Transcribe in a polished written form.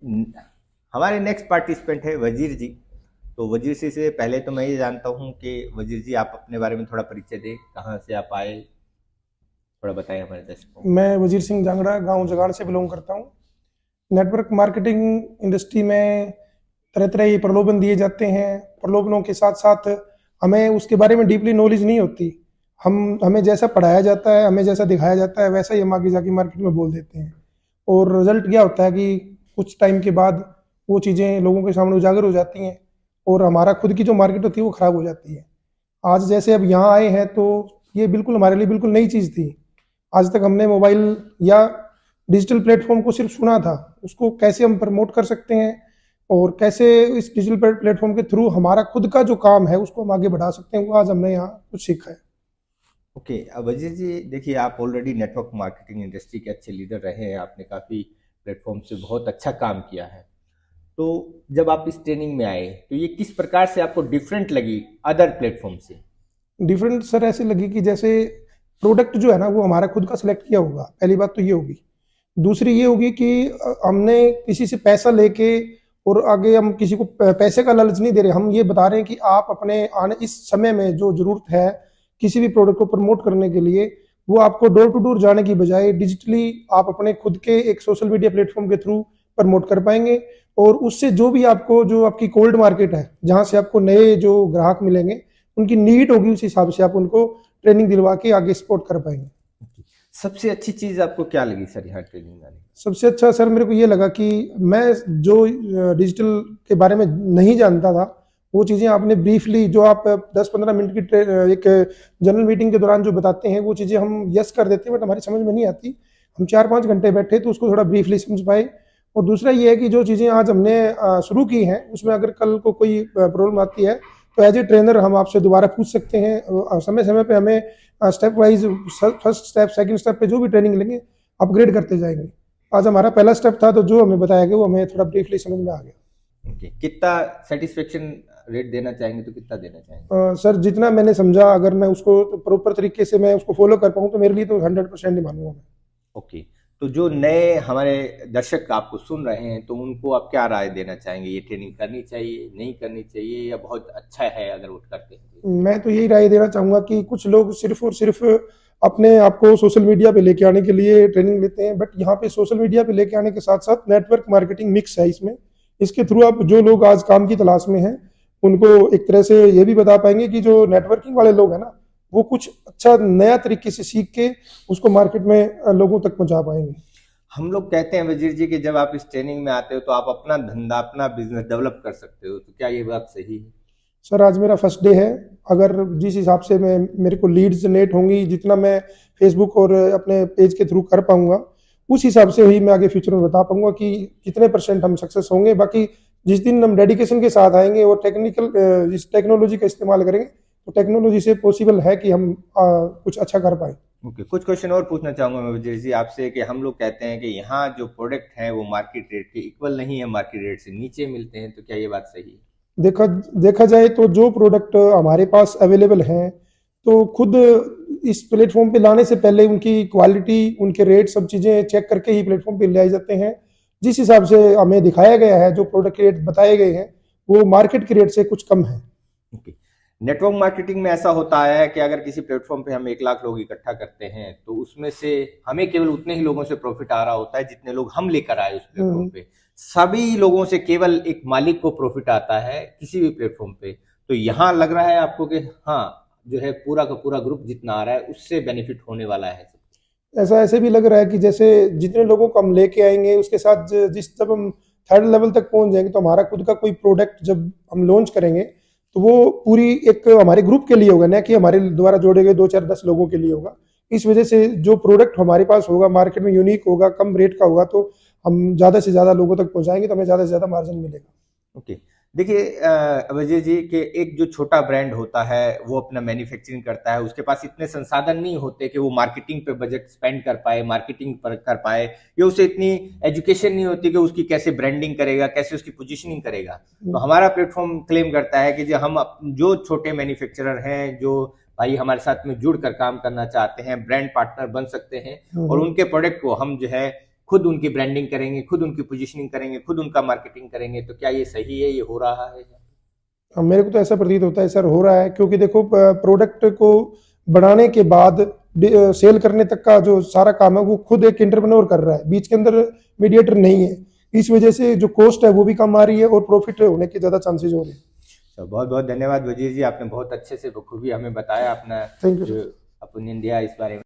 न- हमारे next participant है वजीर जी। तो वजीर जी से पहले तो मैं ये जानता हूँ कि वजीर जी आप अपने बारे में थोड़ा परिचय दें, कहाँ से आप आए, थोड़ा बताएं हमारे दर्शकों को। मैं वजीर सिंह जांगड़ा गांव जगाड़ से बिलोंग करता हूँ। नेटवर्क मार्केटिंग इंडस्ट्री में तरह तरह के प्रलोभन दिए जाते हैं। प्रलोभनों के साथ साथ हमें उसके बारे में डीपली नॉलेज नहीं होती। हम हमें जैसा पढ़ाया जाता है, हमें जैसा दिखाया जाता है, वैसा ही हम आगे जाके मार्केट में बोल देते हैं। और रिजल्ट क्या होता है कि कुछ टाइम के बाद वो चीज़ें लोगों के सामने उजागर हो जाती हैं और हमारा खुद की जो मार्केट होती है वो खराब हो जाती है। आज जैसे अब यहाँ आए हैं तो ये बिल्कुल हमारे लिए बिल्कुल नई चीज़ थी। आज तक हमने मोबाइल या डिजिटल प्लेटफॉर्म को सिर्फ सुना था, उसको कैसे हम प्रमोट कर सकते हैं और कैसे इस डिजिटल प्लेटफॉर्म के थ्रू हमारा खुद का जो काम है उसको हम आगे बढ़ा सकते हैं, वो आज हमने यहाँ कुछ सीखा है। ओके, अब वजीर जी देखिए, आप ऑलरेडी नेटवर्क मार्केटिंग इंडस्ट्री के अच्छे लीडर रहे हैं, आपने काफ़ी प्लेटफॉर्म से बहुत अच्छा काम किया है। तो जब आप इस ट्रेनिंग में आए तो ये किस प्रकार से आपको डिफरेंट लगी अदर प्लेटफॉर्म से? डिफरेंट सर ऐसे लगी कि जैसे प्रोडक्ट जो है ना वो हमारा खुद का सिलेक्ट किया होगा, पहली बात तो ये होगी। दूसरी ये होगी कि हमने किसी से पैसा लेके और आगे हम किसी को पैसे का लालच नहीं दे रहे, हम ये बता रहे हैं कि आप अपने आने इस समय में जो जरूरत है किसी भी प्रोडक्ट को प्रमोट करने के लिए, वो आपको डोर टू डोर जाने की बजाय डिजिटली आप अपने खुद के एक सोशल मीडिया प्लेटफॉर्म के थ्रू प्रमोट कर पाएंगे। और उससे जो भी आपको जो आपकी कोल्ड मार्केट है जहां से आपको नए जो ग्राहक मिलेंगे, उनकी नीड होगी उस हिसाब से आप उनको ट्रेनिंग दिलवा के आगे सपोर्ट कर पाएंगे। सबसे अच्छी चीज़ आपको क्या लगी सर यहाँ ट्रेनिंग में आने के सबसे अच्छा सर मेरे को ये लगा कि मैं जो डिजिटल के बारे में नहीं जानता था, वो चीज़ें आपने ब्रीफली जो आप 10-15 मिनट की एक जनरल मीटिंग के दौरान जो बताते हैं वो चीज़ें हम यस कर देते हैं बट हमारी समझ में नहीं आती। हम 4-5 घंटे बैठे तो उसको थोड़ा ब्रीफली समझ पाए। और दूसरा ये है कि जो चीज़ें आज हमने शुरू की हैं उसमें अगर कल को कोई प्रॉब्लम आती है तो एज ए ट्रेनर हम आपसे दोबारा पूछ सकते हैं। समय समय पे हमें step wise first step second step पे जो भी ट्रेनिंग लेंगे अपग्रेड करते जाएंगे। आज हमारा पहला स्टेप था तो जो हमें बताया गया वो हमें थोड़ा ब्रीफली समझ में आ गया। लिए? ओके, कितना सेटिस्फेक्शन रेट देना चाहेंगे, तो कितना देना चाहेंगे? सर जितना मैंने समझा, अगर मैं उसको प्रॉपर तरीके से मैं उसको फॉलो कर पाऊँ तो मेरे लिए तो 100% ही मानूंगा मैं। ओके, तो जो नए हमारे दर्शक आपको सुन रहे हैं तो उनको आप क्या राय देना चाहेंगे? ये ट्रेनिंग करनी चाहिए, नहीं करनी चाहिए, या बहुत अच्छा है अगर वो करते हैं तो? मैं तो यही राय देना चाहूंगा कि कुछ लोग सिर्फ और सिर्फ अपने आप को सोशल मीडिया पे लेके आने के लिए ट्रेनिंग लेते हैं, बट यहाँ पे सोशल मीडिया पे लेके आने के साथ साथ नेटवर्क मार्केटिंग मिक्स है इसमें। इसके थ्रू आप जो लोग आज काम की तलाश में हैं उनको एक तरह से ये भी बता पाएंगे कि जो नेटवर्किंग वाले लोग हैं ना, वो कुछ अच्छा नया तरीके से सीख के उसको मार्केट में लोगों तक पहुंचा पाएंगे। हम लोग कहते हैं वजीर जी कि जब आप इस ट्रेनिंग में आते हो तो आप अपना धंधा, अपना बिजनेस डेवलप कर सकते हो, तो क्या ये बात सही है? सर आज मेरा फर्स्ट डे है। अगर जिस हिसाब से मैं मेरे को लीड्स जनरेट होंगी, जितना मैं फेसबुक और अपने पेज के थ्रू कर पाऊंगा, उस हिसाब से ही मैं आगे फ्यूचर में बता पाऊंगा कि कितने परसेंट हम सक्सेस होंगे। बाकी जिस दिन हम डेडिकेशन के साथ आएंगे और इस टेक्नोलॉजी का इस्तेमाल करेंगे तो टेक्नोलॉजी से पॉसिबल है कि हम कुछ अच्छा कर पाए। ओके, कुछ क्वेश्चन और पूछना चाहूंगा मैं वजीर जी आपसे कि हम लोग कहते हैं कि यहाँ जो प्रोडक्ट है वो मार्केट रेट के इक्वल नहीं है, मार्केट रेट से नीचे मिलते हैं, तो क्या ये बात सही है? देखा देखा जाए तो जो प्रोडक्ट हमारे पास अवेलेबल हैं तो खुद इस प्लेटफॉर्म पे लाने से पहले उनकी क्वालिटी, उनके रेट, सब चीज़ें चेक करके ही प्लेटफॉर्म पे ले आए जाते हैं। जिस हिसाब से हमें दिखाया गया है, जो प्रोडक्ट के रेट बताए गए हैं वो मार्केट के रेट से कुछ कम है। ओके, नेटवर्क मार्केटिंग में ऐसा होता है कि अगर किसी प्लेटफॉर्म पे हम 1 लाख लोग इकट्ठा करते हैं तो उसमें से हमें केवल उतने ही लोगों से प्रॉफिट आ रहा होता है जितने लोग हम लेकर आए उस प्लेटफॉर्म हम्म। पे। सभी लोगों से केवल एक मालिक को प्रॉफिट आता है किसी भी प्लेटफॉर्म पे। तो यहाँ लग रहा है आपको कि हाँ, जो है पूरा का पूरा ग्रुप जितना आ रहा है उससे बेनिफिट होने वाला है। ऐसा ऐसे भी लग रहा है कि जैसे जितने लोगों को हम लेके आएंगे उसके साथ जिस जब हम थर्ड लेवल तक पहुंच जाएंगे तो हमारा खुद का कोई प्रोडक्ट जब हम लॉन्च करेंगे तो वो पूरी एक हमारे ग्रुप के लिए होगा, ना कि हमारे द्वारा जोड़े गए 2 4 10 लोगों के लिए होगा। इस वजह से जो प्रोडक्ट हमारे पास होगा मार्केट में यूनिक होगा, कम रेट का होगा, तो हम ज़्यादा से ज़्यादा लोगों तक पहुंचाएंगे तो हमें ज़्यादा से ज़्यादा मार्जिन मिलेगा। ओके, देखिए अजय जी कि एक जो छोटा ब्रांड होता है वो अपना मैन्युफैक्चरिंग करता है, उसके पास इतने संसाधन नहीं होते कि वो मार्केटिंग पे बजट स्पेंड कर पाए, मार्केटिंग पर कर पाए, या उसे इतनी एजुकेशन नहीं होती कि उसकी कैसे ब्रांडिंग करेगा, कैसे उसकी पोजीशनिंग करेगा। तो हमारा प्लेटफॉर्म क्लेम करता है कि जो हम जो छोटे मैन्युफैक्चरर हैं, जो भाई हमारे साथ में जुड़ कर काम करना चाहते हैं, ब्रांड पार्टनर बन सकते हैं और हम्म। उनके प्रोडक्ट को हम जो है खुद उनकी ब्रांडिंग करेंगे, खुद उनकी पोजीशनिंग करेंगे, खुद उनका मार्केटिंग करेंगे, तो क्या ये सही है, ये हो रहा है? मेरे को तो ऐसा प्रतीत होता है सर, हो रहा है, क्योंकि देखो प्रोडक्ट को बनाने के बाद सेल करने तक का जो सारा काम है वो खुद एक एंटरप्रेन्योर कर रहा है, बीच के अंदर मीडिएटर नहीं है। इस वजह से जो कॉस्ट है वो भी कम आ रही है और प्रॉफिट होने के ज्यादा चांसेस हो रहे हैं। तो बहुत बहुत धन्यवाद वजीर जी, आपने बहुत अच्छे से बखूबी हमें बताया अपना थैंक यू जो सर। ओपिनियन दिया इस बारे में।